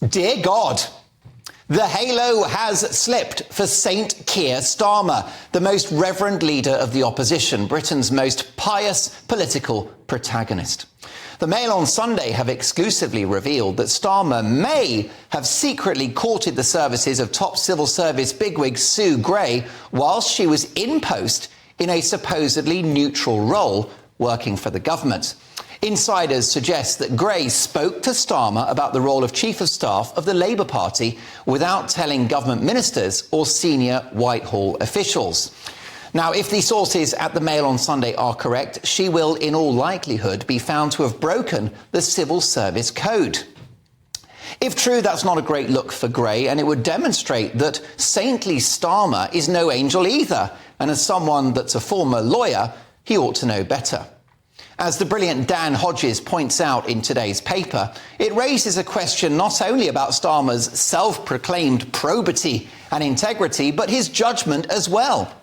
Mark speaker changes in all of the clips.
Speaker 1: Dear God, the halo has slipped for Saint Keir Starmer, the most reverend leader of the opposition, Britain's most pious political protagonist. The Mail on Sunday have exclusively revealed that Starmer may have secretly courted the services of top civil service bigwig Sue Gray whilst she was in post in a supposedly neutral role working for the government. Insiders suggest that Gray spoke to Starmer about the role of Chief of Staff of the Labour Party without telling government ministers or senior Whitehall officials. Now, if the sources at the Mail on Sunday are correct, she will in all likelihood be found to have broken the Civil Service Code. If true, that's not a great look for Gray, and it would demonstrate that saintly Starmer is no angel either, and as someone that's a former lawyer, he ought to know better. As the brilliant Dan Hodges points out in today's paper, it raises a question not only about Starmer's self-proclaimed probity and integrity, but his judgment as well.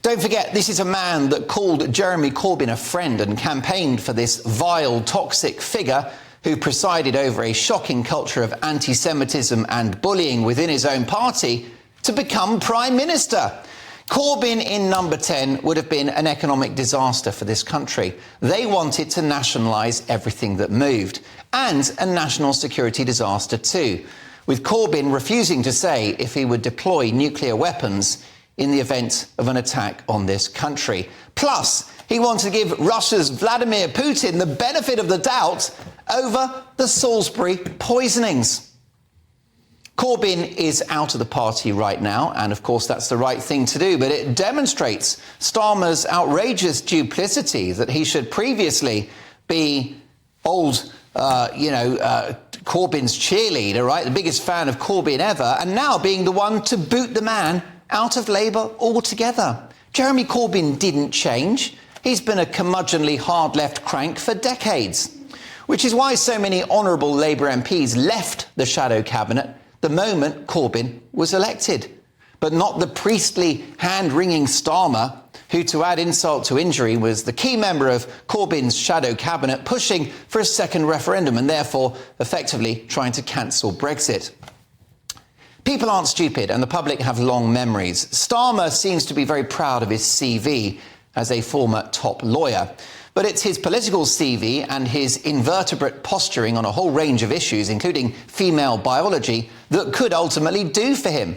Speaker 1: Don't forget, this is a man that called Jeremy Corbyn a friend and campaigned for this vile, toxic figure who presided over a shocking culture of anti-Semitism and bullying within his own party to become Prime Minister. Corbyn in number 10 would have been an economic disaster for this country. They wanted to nationalise everything that moved, and a national security disaster too, with Corbyn refusing to say if he would deploy nuclear weapons in the event of an attack on this country. Plus, he wanted to give Russia's Vladimir Putin the benefit of the doubt over the Salisbury poisonings. Corbyn is out of the party right now, and of course that's the right thing to do, but it demonstrates Starmer's outrageous duplicity that he should previously be old, Corbyn's cheerleader, right, the biggest fan of Corbyn ever, and now being the one to boot the man out of Labour altogether. Jeremy Corbyn didn't change. He's been a curmudgeonly hard-left crank for decades, which is why so many honourable Labour MPs left the shadow cabinet the moment Corbyn was elected. But not the priestly, hand-wringing Starmer, who, to add insult to injury, was the key member of Corbyn's shadow cabinet pushing for a second referendum and therefore effectively trying to cancel Brexit. People aren't stupid and the public have long memories. Starmer seems to be very proud of his CV as a former top lawyer. But it's his political CV and his invertebrate posturing on a whole range of issues, including female biology, that could ultimately do for him.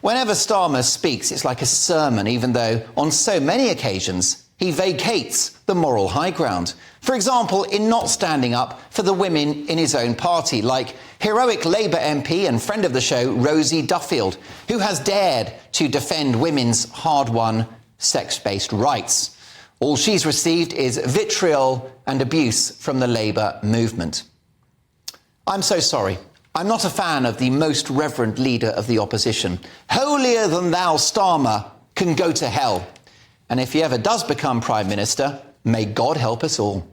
Speaker 1: Whenever Starmer speaks, it's like a sermon, even though on so many occasions he vacates the moral high ground. For example, in not standing up for the women in his own party, like heroic Labour MP and friend of the show, Rosie Duffield, who has dared to defend women's hard-won sex-based rights. All she's received is vitriol and abuse from the Labour movement. I'm so sorry. I'm not a fan of the most reverend leader of the opposition. Holier than thou Starmer can go to hell. And if he ever does become Prime Minister, may God help us all.